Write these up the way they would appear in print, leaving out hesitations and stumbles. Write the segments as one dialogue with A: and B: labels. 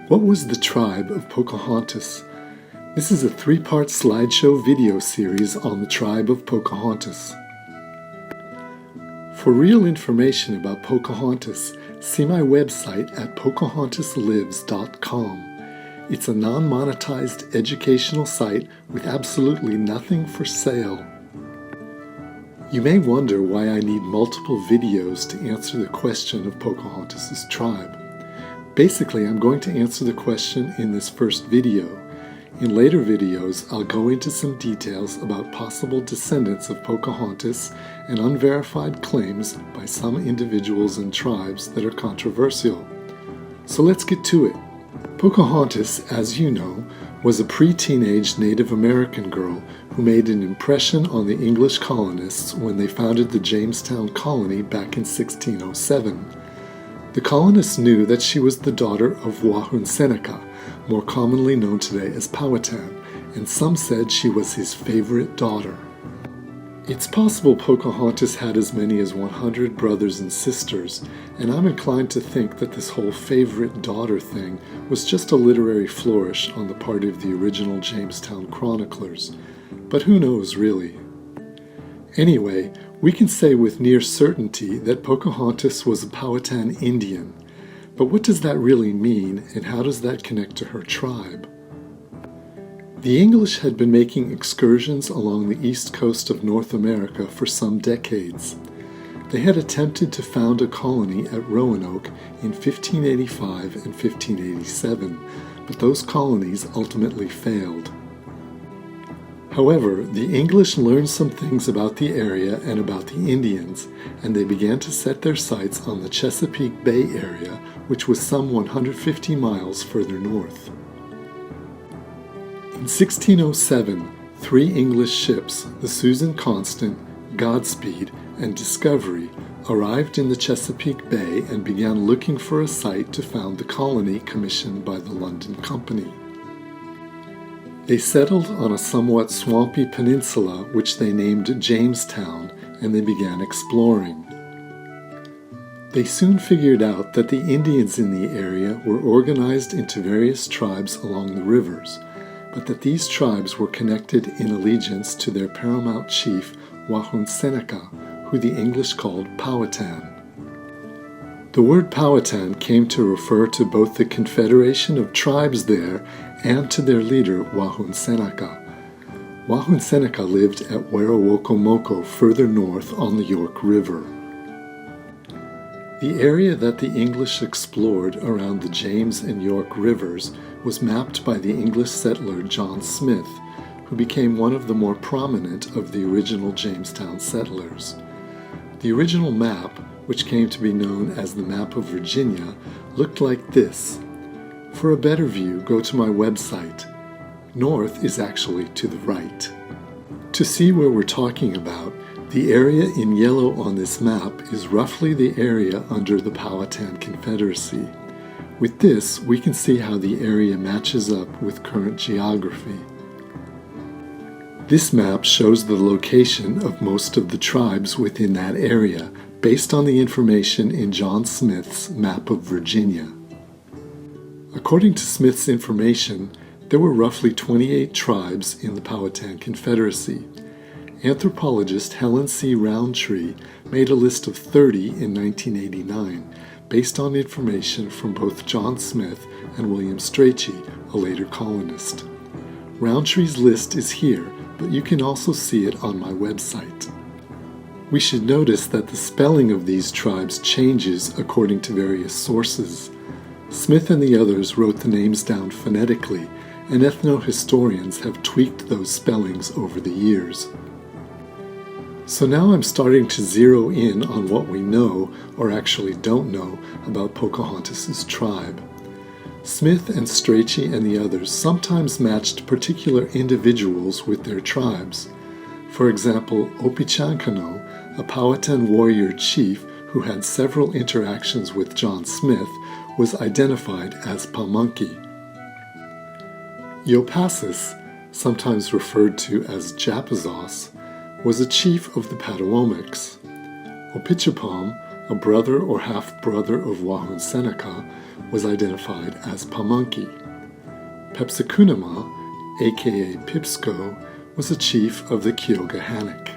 A: What was the tribe of Pocahontas? This is a three-part slideshow video series on the tribe of Pocahontas. For real information about Pocahontas, see my website at pocahontaslives.com. It's a non-monetized educational site with absolutely nothing for sale. You may wonder why I need multiple videos to answer the question of Pocahontas' tribe. Basically, I'm going to answer the question in this first video. In later videos, I'll go into some details about possible descendants of Pocahontas and unverified claims by some individuals and tribes that are controversial. So let's get to it. Pocahontas, as you know, was a pre-teenage Native American girl who made an impression on the English colonists when they founded the Jamestown colony back in 1607. The colonists knew that she was the daughter of Wahun Seneca, more commonly known today as Powhatan, and some said she was his favorite daughter. It's possible Pocahontas had as many as 100 brothers and sisters, and I'm inclined to think that this whole favorite daughter thing was just a literary flourish on the part of the original Jamestown chroniclers. But who knows, really? Anyway, we can say with near certainty that Pocahontas was a Powhatan Indian. But what does that really mean, and how does that connect to her tribe? The English had been making excursions along the east coast of North America for some decades. They had attempted to found a colony at Roanoke in 1585 and 1587, but those colonies ultimately failed. However, the English learned some things about the area and about the Indians, and they began to set their sights on the Chesapeake Bay area, which was some 150 miles further north. In 1607, three English ships, the Susan Constant, Godspeed, and Discovery, arrived in the Chesapeake Bay and began looking for a site to found the colony commissioned by the London Company. They settled on a somewhat swampy peninsula which they named Jamestown, and they began exploring. They soon figured out that the Indians in the area were organized into various tribes along the rivers, but that these tribes were connected in allegiance to their paramount chief, Wahun Seneca, who the English called Powhatan. The word Powhatan came to refer to both the confederation of tribes there and to their leader, Wahun Seneca. Wahun Seneca lived at Werowocomoco further north on the York River. The area that the English explored around the James and York rivers was mapped by the English settler John Smith, who became one of the more prominent of the original Jamestown settlers. The original map, which came to be known as the Map of Virginia, looked like this. For a better view, go to my website. North is actually to the right. To see where we're talking about, the area in yellow on this map is roughly the area under the Powhatan Confederacy. With this, we can see how the area matches up with current geography. This map shows the location of most of the tribes within that area, based on the information in John Smith's Map of Virginia. According to Smith's information, there were roughly 28 tribes in the Powhatan Confederacy. Anthropologist Helen C. Roundtree made a list of 30 in 1989, based on information from both John Smith and William Strachey, a later colonist. Roundtree's list is here, but you can also see it on my website. We should notice that the spelling of these tribes changes according to various sources. Smith and the others wrote the names down phonetically, and ethnohistorians have tweaked those spellings over the years. So now I'm starting to zero in on what we know, or actually don't know, about Pocahontas' tribe. Smith and Strachey and the others sometimes matched particular individuals with their tribes. For example, Opechancanough, a Powhatan warrior chief who had several interactions with John Smith, was identified as Pamunkey. Yopasis, sometimes referred to as Japazos, was a chief of the Patawomecs. Opichapom, a brother or half-brother of Wahun Seneca, was identified as Pamunkey. Pepsikunema, aka Pipsco, was a chief of the Kyoga Hannock.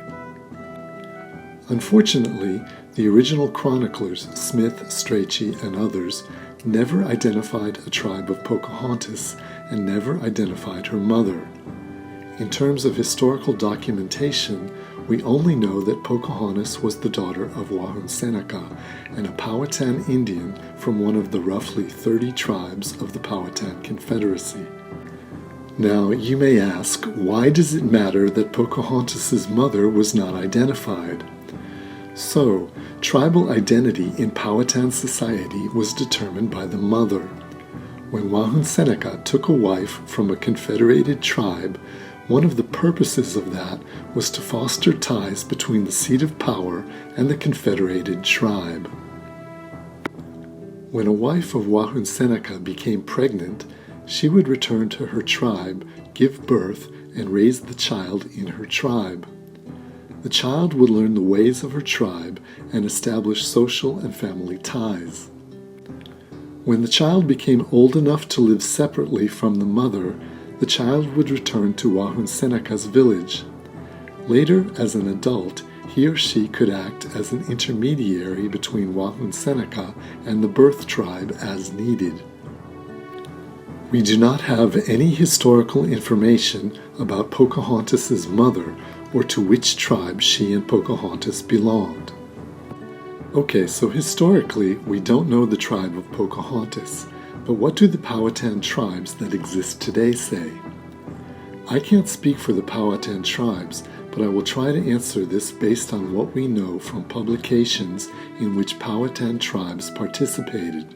A: Unfortunately, the original chroniclers, Smith, Strachey, and others, never identified a tribe of Pocahontas and never identified her mother. In terms of historical documentation, we only know that Pocahontas was the daughter of Wahun Seneca and a Powhatan Indian from one of the roughly 30 tribes of the Powhatan Confederacy. Now, you may ask, why does it matter that Pocahontas' mother was not identified? So, tribal identity in Powhatan society was determined by the mother. When Wahun Seneca took a wife from a confederated tribe, one of the purposes of that was to foster ties between the seat of power and the confederated tribe. When a wife of Wahun Seneca became pregnant, she would return to her tribe, give birth, and raise the child in her tribe. The child would learn the ways of her tribe and establish social and family ties. When the child became old enough to live separately from the mother, the child would return to Wahun Seneca's village. Later, as an adult, he or she could act as an intermediary between Wahun Seneca and the birth tribe as needed. We do not have any historical information about Pocahontas' mother or to which tribe she and Pocahontas belonged. Okay, so historically, we don't know the tribe of Pocahontas, but what do the Powhatan tribes that exist today say? I can't speak for the Powhatan tribes, but I will try to answer this based on what we know from publications in which Powhatan tribes participated.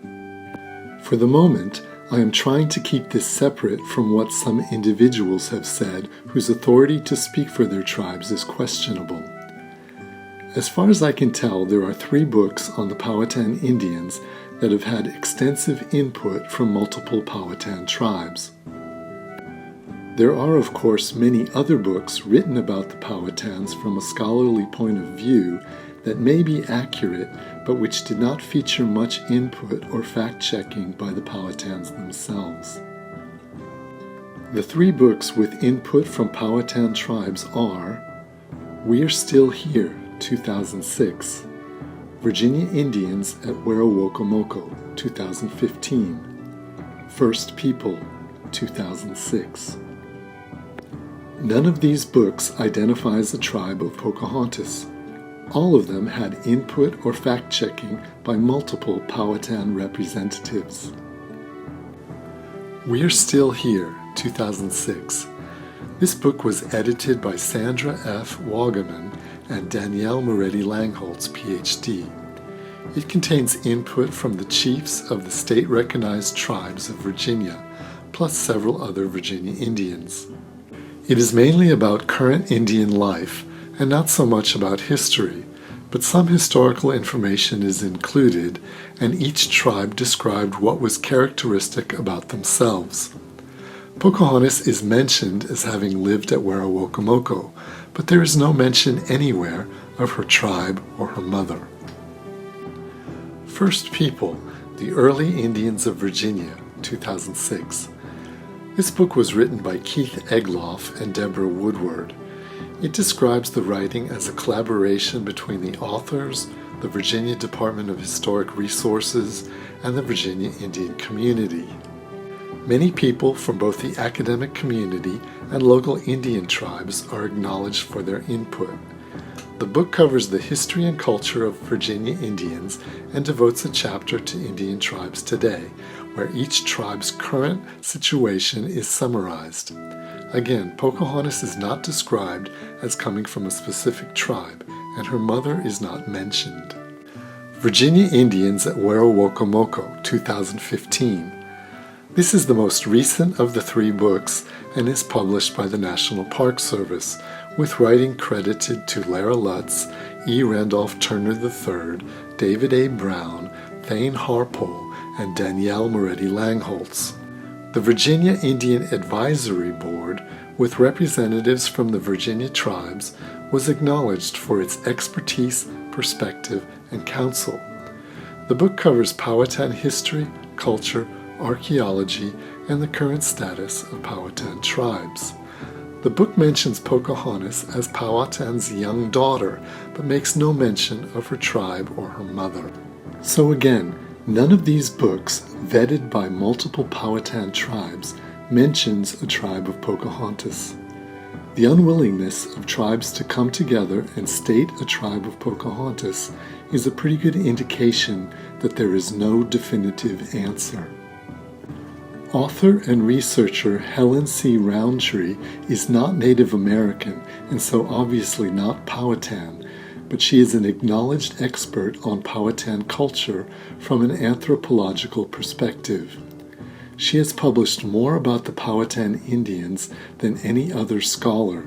A: For the moment, I am trying to keep this separate from what some individuals have said whose authority to speak for their tribes is questionable. As far as I can tell, there are 3 books on the Powhatan Indians that have had extensive input from multiple Powhatan tribes. There are, of course, many other books written about the Powhatans from a scholarly point of view that may be accurate, but which did not feature much input or fact-checking by the Powhatans themselves. The 3 books with input from Powhatan tribes are We're Still Here, 2006, Virginia Indians at Werowocomoco, 2015, First People, 2006. None of these books identifies the tribe of Pocahontas. All of them had input or fact-checking by multiple Powhatan representatives. We're Still Here, 2006. This book was edited by Sandra F. Wagaman and Danielle Moretti-Langholtz, Ph.D. It contains input from the chiefs of the state-recognized tribes of Virginia, plus several other Virginia Indians. It is mainly about current Indian life, and not so much about history, but some historical information is included, and each tribe described what was characteristic about themselves. Pocahontas is mentioned as having lived at Werowocomoco, but there is no mention anywhere of her tribe or her mother. First People, The Early Indians of Virginia, 2006. This book was written by Keith Egloff and Deborah Woodward. It describes the writing as a collaboration between the authors, the Virginia Department of Historic Resources, and the Virginia Indian community. Many people from both the academic community and local Indian tribes are acknowledged for their input. The book covers the history and culture of Virginia Indians and devotes a chapter to Indian tribes today, where each tribe's current situation is summarized. Again, Pocahontas is not described as coming from a specific tribe, and her mother is not mentioned. Virginia Indians at Werowocomoco, 2015. This is the most recent of the 3 books and is published by the National Park Service, with writing credited to Lara Lutz, E. Randolph Turner III, David A. Brown, Thane Harpole, and Danielle Moretti-Langholtz. The Virginia Indian Advisory Board, with representatives from the Virginia tribes, was acknowledged for its expertise, perspective, and council. The book covers Powhatan history, culture, archaeology, and the current status of Powhatan tribes. The book mentions Pocahontas as Powhatan's young daughter, but makes no mention of her tribe or her mother. So again, none of these books, vetted by multiple Powhatan tribes, mentions a tribe of Pocahontas. The unwillingness of tribes to come together and state a tribe of Pocahontas is a pretty good indication that there is no definitive answer. Author and researcher Helen C. Roundtree is not Native American and so obviously not Powhatan, but she is an acknowledged expert on Powhatan culture from an anthropological perspective. She has published more about the Powhatan Indians than any other scholar.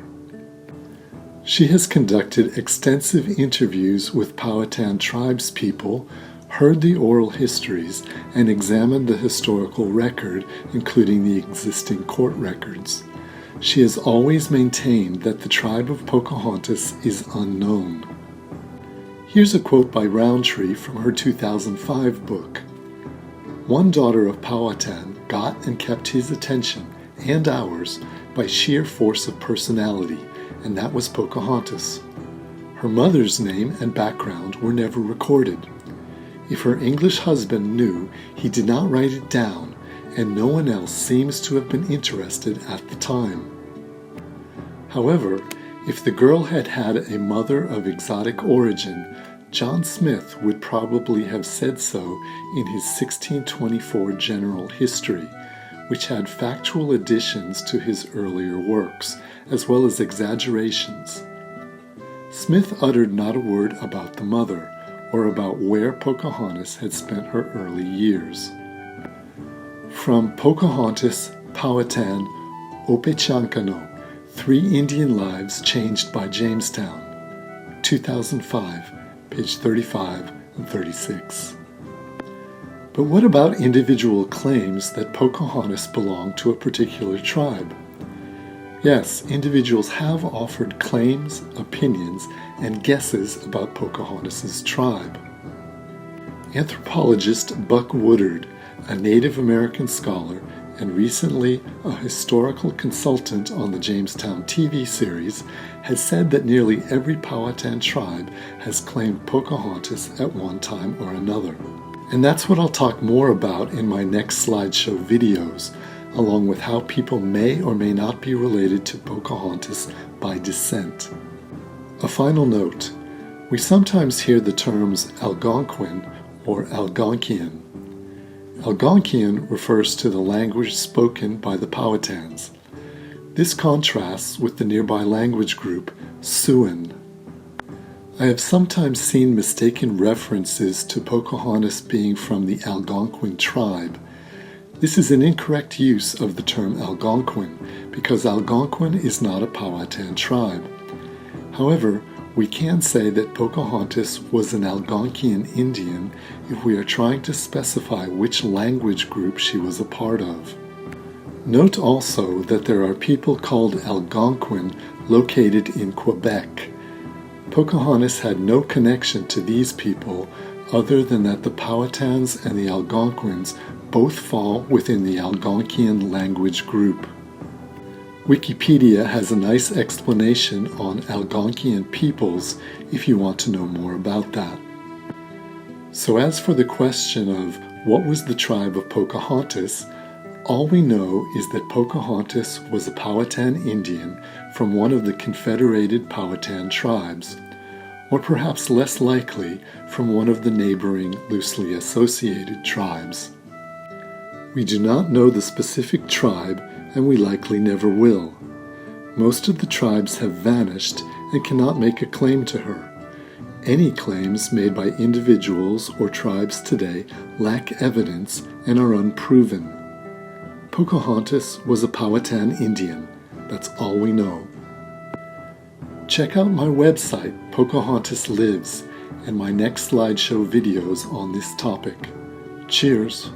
A: She has conducted extensive interviews with Powhatan tribespeople, heard the oral histories, and examined the historical record, including the existing court records. She has always maintained that the tribe of Pocahontas is unknown. Here's a quote by Roundtree from her 2005 book. One daughter of Powhatan got and kept his attention, and ours, by sheer force of personality, and that was Pocahontas. Her mother's name and background were never recorded. If her English husband knew, he did not write it down, and no one else seems to have been interested at the time. However, if the girl had had a mother of exotic origin, John Smith would probably have said so in his 1624 General History, which had factual additions to his earlier works, as well as exaggerations. Smith uttered not a word about the mother, or about where Pocahontas had spent her early years. From Pocahontas, Powhatan, Opechancanough, 3 Indian Lives Changed by Jamestown, 2005, page 35 and 36. But what about individual claims that Pocahontas belonged to a particular tribe? Yes, individuals have offered claims, opinions, and guesses about Pocahontas' tribe. Anthropologist Buck Woodard, a Native American scholar and recently a historical consultant on the Jamestown TV series, has said that nearly every Powhatan tribe has claimed Pocahontas at one time or another. And that's what I'll talk more about in my next slideshow videos, along with how people may or may not be related to Pocahontas by descent. A final note, we sometimes hear the terms Algonquin or Algonquian. Algonquian refers to the language spoken by the Powhatans. This contrasts with the nearby language group Siouan. I have sometimes seen mistaken references to Pocahontas being from the Algonquin tribe. This is an incorrect use of the term Algonquin because Algonquin is not a Powhatan tribe. However, we can say that Pocahontas was an Algonquian Indian if we are trying to specify which language group she was a part of. Note also that there are people called Algonquin located in Quebec. Pocahontas had no connection to these people other than that the Powhatans and the Algonquins both fall within the Algonquian language group. Wikipedia has a nice explanation on Algonquian peoples if you want to know more about that. So as for the question of what was the tribe of Pocahontas, all we know is that Pocahontas was a Powhatan Indian from one of the confederated Powhatan tribes, or perhaps less likely from one of the neighboring loosely associated tribes. We do not know the specific tribe, and we likely never will. Most of the tribes have vanished and cannot make a claim to her. Any claims made by individuals or tribes today lack evidence and are unproven. Pocahontas was a Powhatan Indian. That's all we know. Check out my website, Pocahontas Lives, and my next slideshow videos on this topic. Cheers!